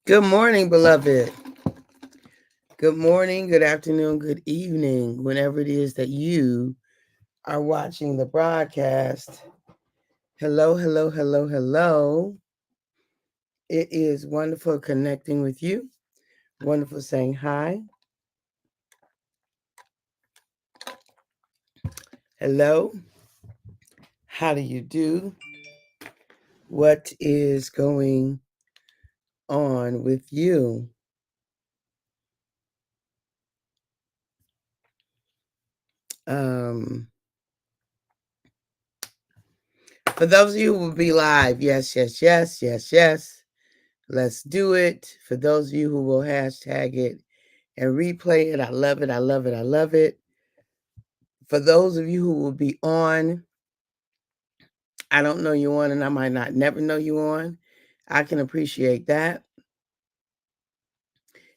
Good morning, beloved. Good morning, good afternoon, good evening, whenever it is that you are watching the broadcast. Hello, hello, hello, hello. It is wonderful connecting with you. Wonderful saying hi. Hello. How do you do? What is going on with you? Um, for those of you who will be live, yes, yes, yes, yes, yes. Let's do it. For those of you who will hashtag it and replay it, I love it. I love it. I love it. For those of you who will be on, I don't know you on, and I might not never know you on. I can appreciate that.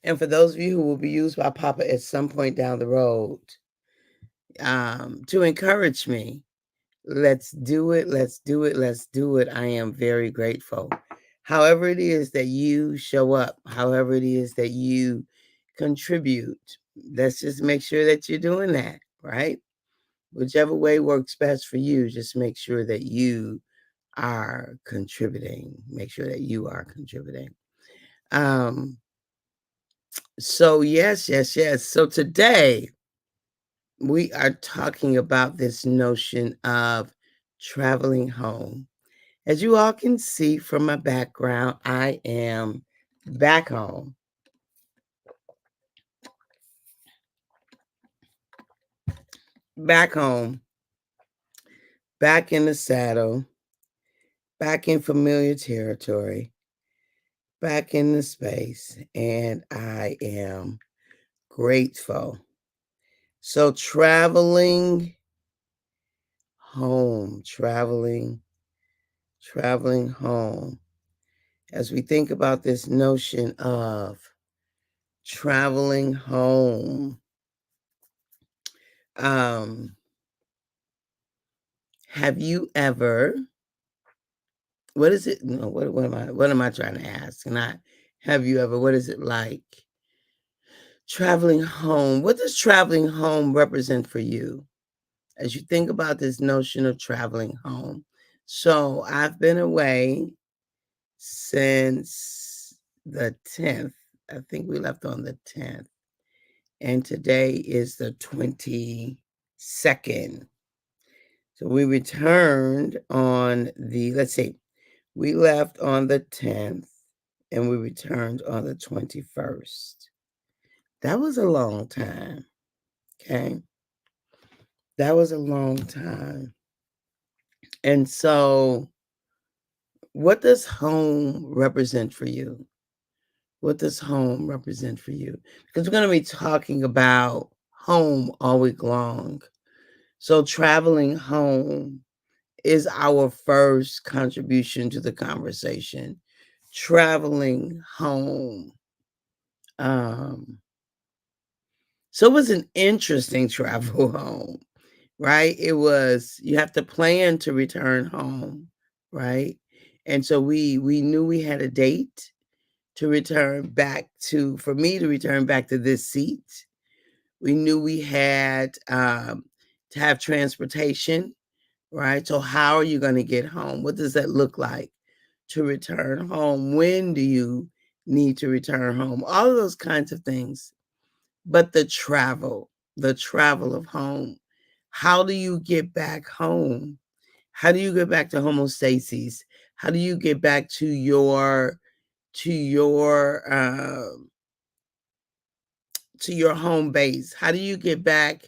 And for those of you who will be used by Papa at some point down the road, to encourage me, let's do it. Let's do it. Let's do it. I am very grateful. However, it is that you show up, however, it is that you contribute, let's just make sure that you're doing that, right? Whichever way works best for you, just make sure that you are contributing. Make sure that you are contributing. Um, so yes, yes, yes. So today we are talking about this notion of traveling home. As you all can see from my background, I am back home. Back home, back in the saddle, back in familiar territory, back in the space, and I am grateful. So, traveling home, traveling home. As we think about this notion of traveling home, um, have you ever? What is it? No, what am I trying to ask? And I have you ever? What is it like traveling home? What does traveling home represent for you as you think about this notion of traveling home? So I've been away since the 10th. I think we left on the 10th. And today is the 22nd. So we returned on the, let's see, we left on the 10th and we returned on the 21st. That was a long time. Okay. That was a long time. And so, what does home represent for you? What does home represent for you? Because we're going to be talking about home all week long. So, traveling home is our first contribution to the conversation. Traveling home. Um, so, it was an interesting travel home, right? It was, you have to plan to return home, right? And so we knew we had a date to return back to, for me to return back to this seat. We knew we had to have transportation, right? So how are you going to get home? What does that look like to return home? When do you need to return home? All of those kinds of things. But the travel of home. How do you get back home? How do you get back to homeostasis? How do you get back to your to your home base? How do you get back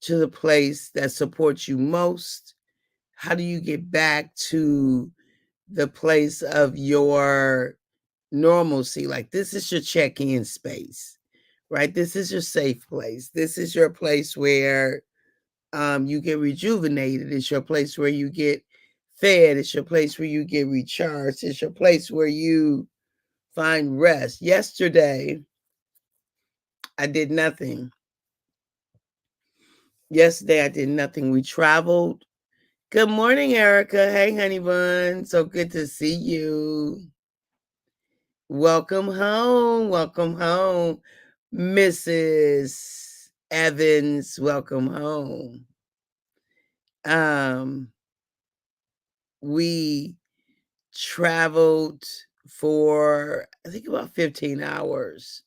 to the place that supports you most? How do you get back to the place of your normalcy? Like, this is your check-in space, right? This is your safe place. This is your place where you get rejuvenated. It's your place where you get fed. It's your place where you get recharged. It's your place where you find rest. Yesterday, I did nothing. Yesterday, I did nothing. We traveled. Good morning, Erica. Hey, honey bun. So good to see you. Welcome home, Mrs. Evans. Welcome home. Um, we traveled for I think about 15 hours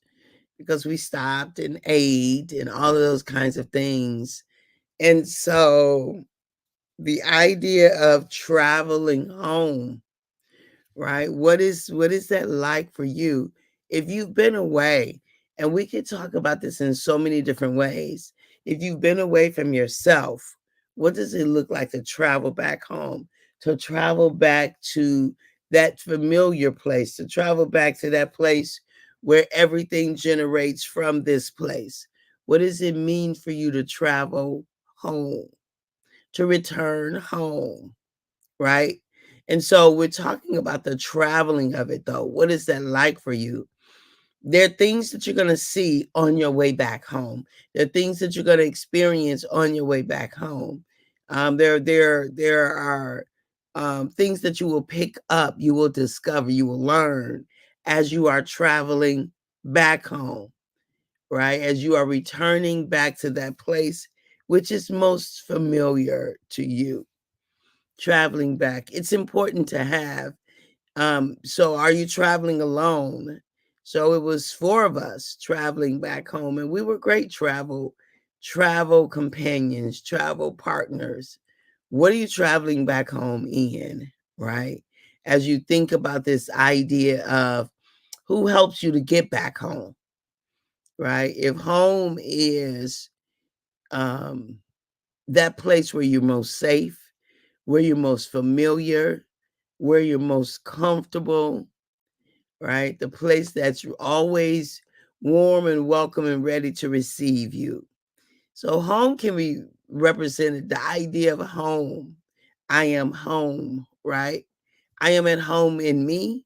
because we stopped and ate and all of those kinds of things. And so the idea of traveling home, right? What is that like for you? If you've been away, and we could talk about this in so many different ways. If you've been away from yourself, what does it look like to travel back home? To travel back to that familiar place, to travel back to that place where everything generates from this place. What does it mean for you to travel home, to return home? Right? And so we're talking about the traveling of it though. What is that like for you? There are things that you're going to see on your way back home. There are things that you're going to experience on your way back home. There are things that you will pick up, you will discover, you will learn as you are traveling back home, right? As you are returning back to that place which is most familiar to you, traveling back. It's important to have. So are you traveling alone? So it was four of us traveling back home, and we were great travel companions, travel partners. What are you traveling back home in, right? As you think about this idea of who helps you to get back home, right? If home is um that place where you're most safe, where you're most familiar, where you're most comfortable, right? The place that's always warm and welcome and ready to receive you. So home can be represented the idea of home. I am home, right? I am at home in me.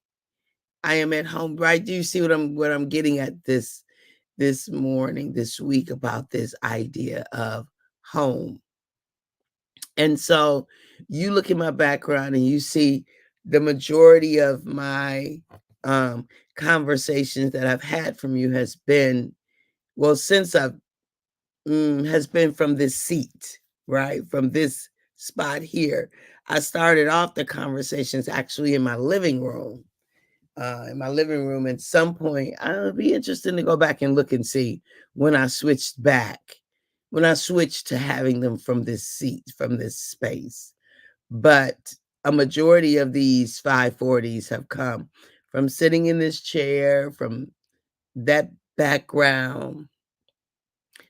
I am at home, right? Do you see what I'm getting at this morning, this week about this idea of home? And so you look at my background and you see the majority of my um, conversations that I've had from you has been, well, since I've, has been from this seat, right? From this spot here. I started off the conversations actually in my living room. In my living room, at some point, I'll be interested to go back and look and see when I switched back, when I switched to having them from this seat, from this space. But a majority of these 540s have come from sitting in this chair, from that background.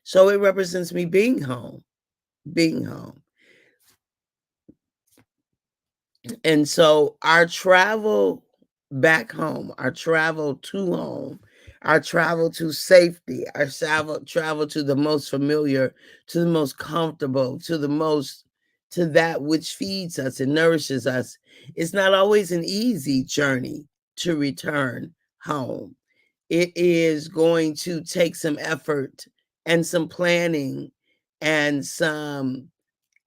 So it represents me being home, being home. And so our travel back home, our travel to home, our travel to safety, our travel to the most familiar, to the most comfortable, to that which feeds us and nourishes us. It's not always an easy journey to return home. It is going to take some effort and some planning and some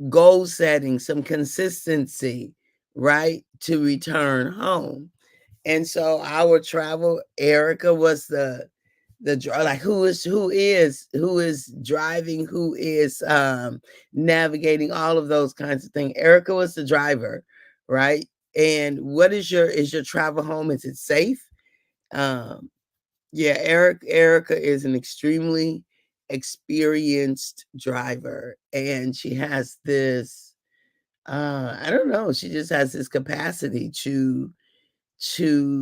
goal setting, some consistency, right, to return home. And so our travel, Erica was like who is driving, who is navigating all of those kinds of things. Erica was the driver, right? And what is your travel home? Is it safe? Um, yeah, Erica is an extremely experienced driver, and she has this I don't know, she just has this capacity to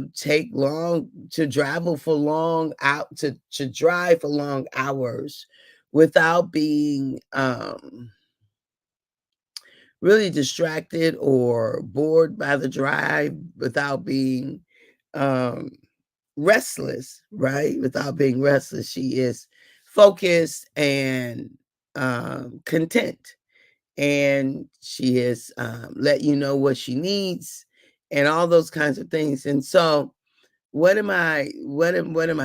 take long to travel for long out to drive for long hours without being really distracted or bored by the drive, without being um restless, right? Without being restless. She is focused and content, and she has let you know what she needs and all those kinds of things. And so what am I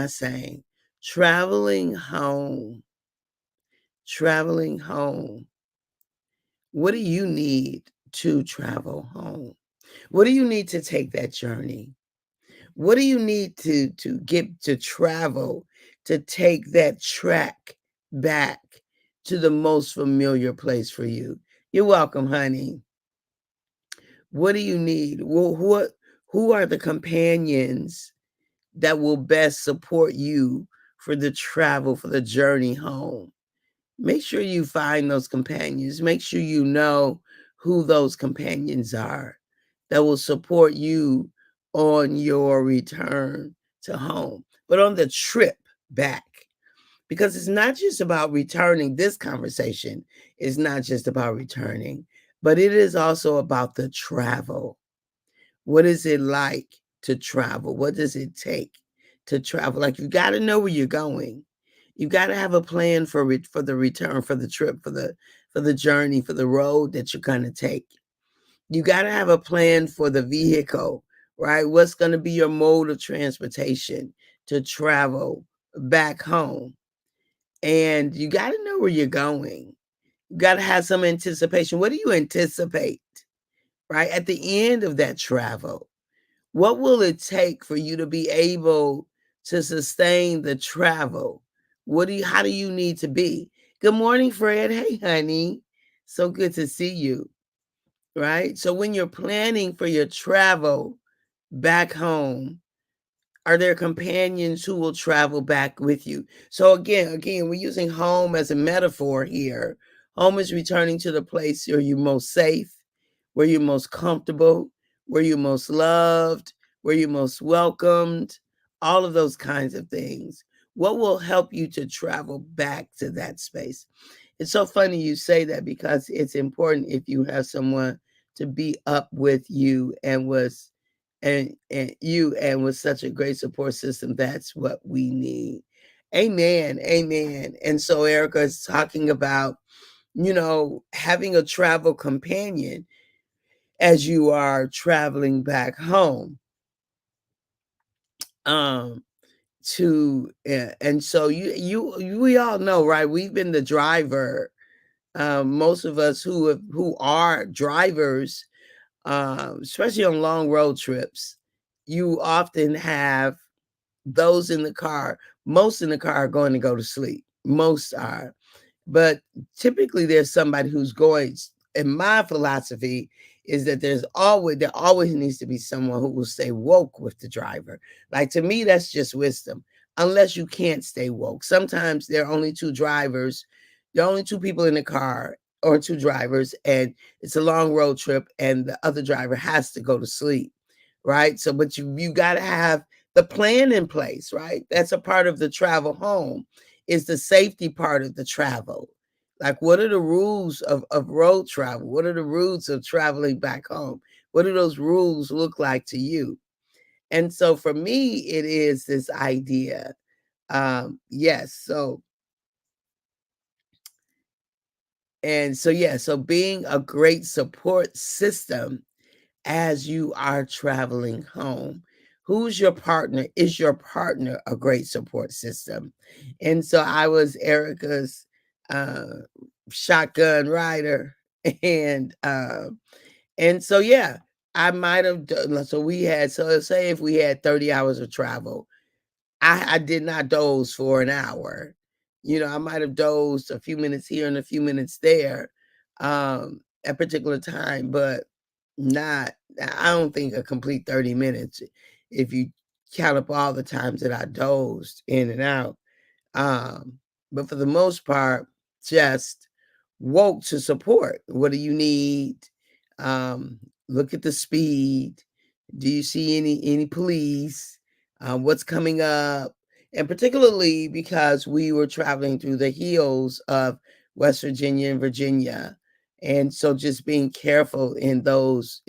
saying? Traveling home. What do you need to travel home? What do you need to take that journey? What do you need to get to travel to take that track back to the most familiar place for you? You're welcome, honey. What do you need? Well, who are the companions that will best support you for the travel, for the journey home? Make sure you find those companions. Make sure you know who those companions are that will support you on your return to home, but on the trip back. Because it's not just about returning. This conversation is not just about returning, but it is also about the travel. What is it like to travel? What does it take to travel? Like, you got to know where you're going. You got to have a plan for the return, for the trip, for the journey, for the road that you're going to take. You got to have a plan for the vehicle, right? What's going to be your mode of transportation to travel back home? And you got to know where you're going. You got to have some anticipation. What do you anticipate, right? At the end of that travel, what will it take for you to be able to sustain the travel? How do you need to be? Good morning, Fred. Hey, honey. So good to see you, right? So when you're planning for your travel back home, are there companions who will travel back with you? So again, we're using home as a metaphor here. Home is returning to the place where you're most safe, where you're most comfortable, where you're most loved, where you're most welcomed, all of those kinds of things. What will help you to travel back to that space? It's so funny you say that because it's important if you have someone to be up with you and with such a great support system. That's what we need. Amen. Amen. And so Erica is talking about, having a travel companion as you are traveling back home. Um and so we all know, right? We've been the driver. Most of us who are drivers, especially on long road trips, you often have those in the car. Most in the car are going to go to sleep. Most are. But typically there's somebody who's going, and my philosophy is that there always needs to be someone who will stay woke with the driver. Like, to me, that's just wisdom. Unless you can't stay woke. Sometimes there are only two drivers, there are only two people in the car, or two drivers, and it's a long road trip, and the other driver has to go to sleep. Right. So, but you got to have the plan in place, right? That's a part of the travel home, is the safety part of the travel. Like, what are the rules of road travel? What are the rules of traveling back home? What do those rules look like to you? And so for me, it is this idea. Yes. So being a great support system as you are traveling home. Who's your partner? Is your partner a great support system? And so I was Erica's uh, shotgun rider, and I might have done. So we had. So let's say if we had 30 hours of travel, I did not doze for an hour. I might have dozed a few minutes here and a few minutes there, at particular time, but not I don't think a complete 30 minutes if you count up all the times that I dozed in and out. Um, but for the most part, just woke to support. What do you need? Look at the speed. Do you see any police? What's coming up? And particularly because we were traveling through the hills of West Virginia and Virginia. And so just being careful in those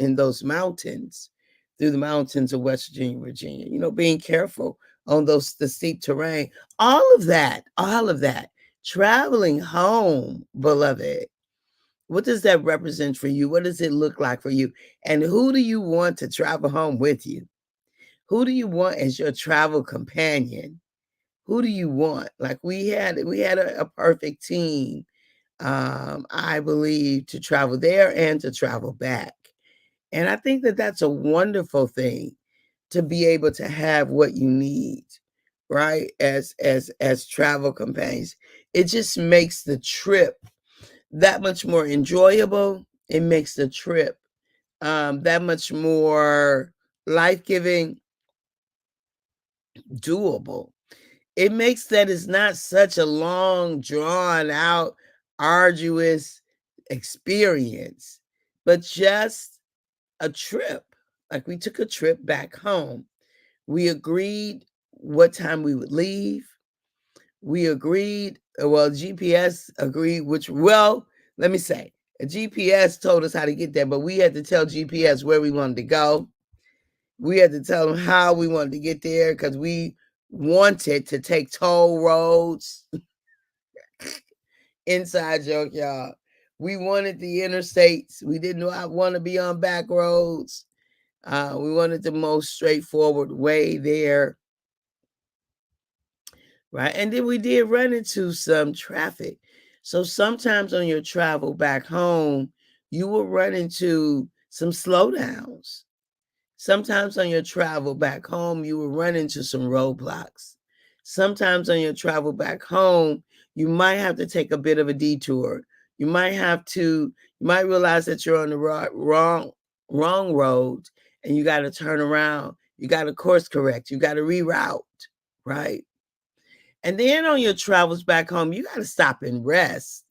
mountains, through the mountains of West Virginia, Virginia, being careful on the steep terrain, all of that. Traveling home, beloved. What does that represent for you? What does it look like for you? And who do you want to travel home with you? Who do you want as your travel companion? Who do you want? Like, we had a perfect team, I believe, to travel there and to travel back. And I think that that's a wonderful thing, to be able to have what you need, right? As travel companions. It just makes the trip that much more enjoyable. It makes the trip that much more life-giving, doable. It makes that it's not such a long, drawn out, arduous experience, but just a trip. Like we took a trip back home. We agreed what time we would leave. We agreed, well, GPS agreed, well, let me say, a GPS told us how to get there, but we had to tell GPS where we wanted to go. We had to tell them how we wanted to get there because we wanted to take toll roads. Inside joke, y'all. We wanted the interstates. We didn't want to be on back roads. We wanted the most straightforward way there. Right. And then we did run into some traffic. So sometimes on your travel back home, you will run into some slowdowns. Sometimes on your travel back home, you will run into some roadblocks. Sometimes on your travel back home, you might have to take a bit of a detour. You might realize that you're on the wrong road and you got to turn around. You got to course correct. You got to reroute, right? And then on your travels back home, you got to stop and rest.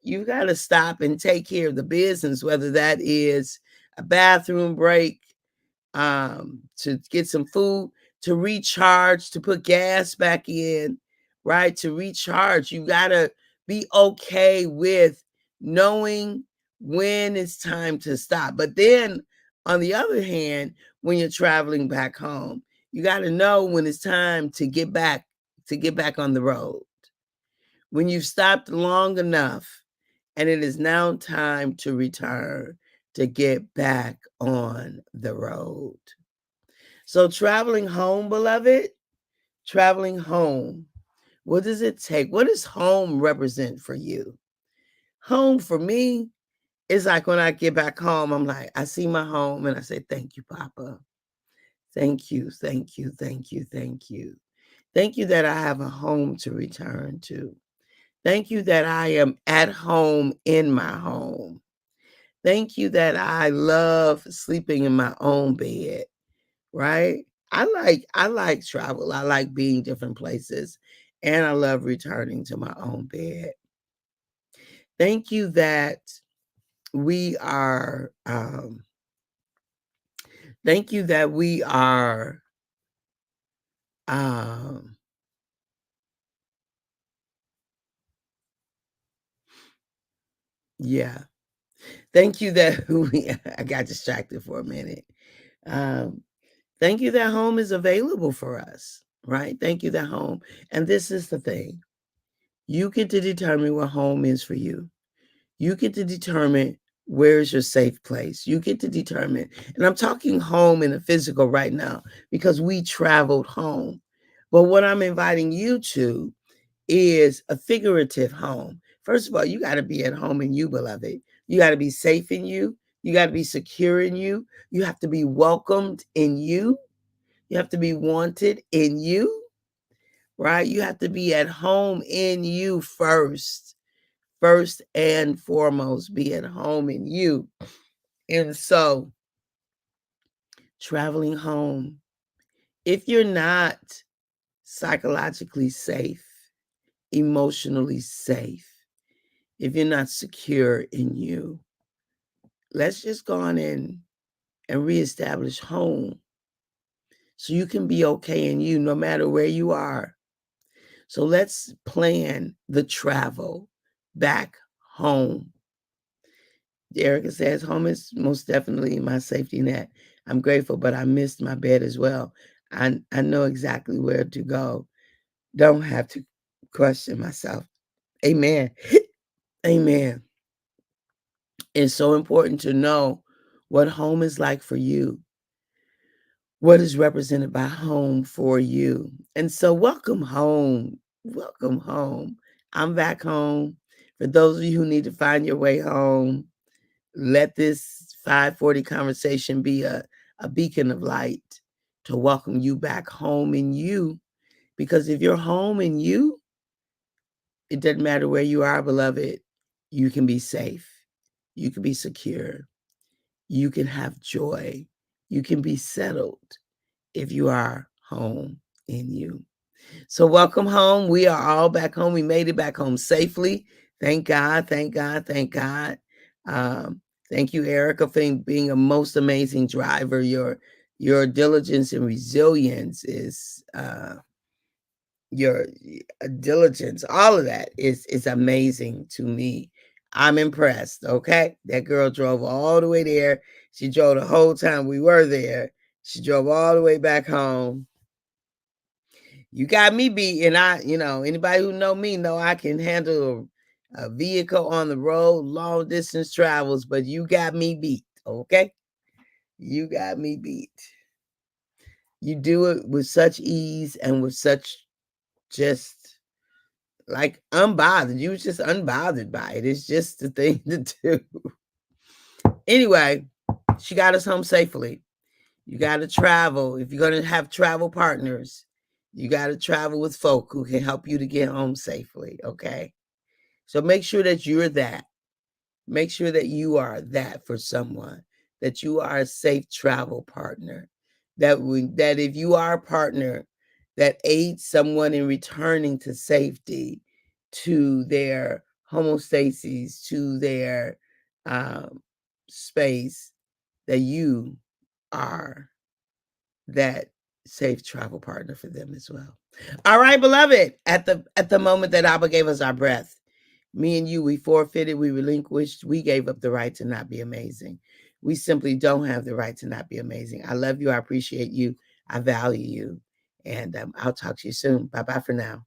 You got to stop and take care of the business, whether that is a bathroom break, to get some food, to recharge, to put gas back in, right? To recharge. You got to be okay with knowing when it's time to stop. But then on the other hand, when you're traveling back home, you got to know when it's time to get back on the road. When you've stopped long enough and it is now time to return, to get back on the road. So traveling home, beloved, traveling home, what does it take? What does home represent for you? Home for me is like when I get back home, I'm like, I see my home and I say, thank you, Papa. Thank you, thank you, thank you, thank you. Thank you that I have a home to return to. Thank you that I am at home in my home. Thank you that I love sleeping in my own bed, right? I like travel. I like being different places and I love returning to my own bed. Thank you that we are thank you that we are um yeah. Thank you that I got distracted for a minute. Um Thank you that home is available for us, right? Thank you that home. And this is the thing. You get to determine what home is for you. You get to determine where's your safe place. You get to determine, and I'm talking home in the physical right now because we traveled home. But what I'm inviting you to is a figurative home. First of all, you got to be at home in you, beloved. You got to be safe in you. You got to be secure in you. You have to be welcomed in you. You have to be wanted in you, right? You have to be at home in you first. First and foremost, be at home in you. And so, traveling home, if you're not psychologically safe, emotionally safe, if you're not secure in you, let's just go on in and reestablish home so you can be okay in you no matter where you are. So let's plan the travel back home. Erica says, home is most definitely my safety net. I'm grateful, but I missed my bed as well. I know exactly where to go. Don't have to question myself. Amen. Amen. It's so important to know what home is like for you, what is represented by home for you. And so, welcome home. Welcome home. I'm back home. For those of you who need to find your way home, let this 540 conversation be a beacon of light to welcome you back home in you. Because if you're home in you, it doesn't matter where you are, beloved, you can be safe, you can be secure, you can have joy, you can be settled if you are home in you. So welcome home. We are all back home. We made it back home safely. Thank God, thank God, thank God. Um, thank you, Erica, for being a most amazing driver. Your diligence and resilience is your diligence, all of that is amazing to me. I'm impressed. Okay. That girl drove all the way there. She drove the whole time we were there. She drove all the way back home. You got me beat, and anybody who know me know I can handle a vehicle on the road, long distance travels, but you got me beat, okay? You got me beat. You do it with such ease and with such just like unbothered. You was just unbothered by it. It's just the thing to do. Anyway, she got us home safely. You got to travel. If you're going to have travel partners, you got to travel with folk who can help you to get home safely. Okay. So make sure that you're that. Make sure that you are that for someone, that you are a safe travel partner, that if you are a partner that aids someone in returning to safety, to their homeostasis, to their space, that you are that safe travel partner for them as well. All right, beloved, at the moment that Abba gave us our breath, me and you, we forfeited, we relinquished, we gave up the right to not be amazing. We simply don't have the right to not be amazing. I love you. I appreciate you. I value you. And I'll talk to you soon. Bye-bye for now.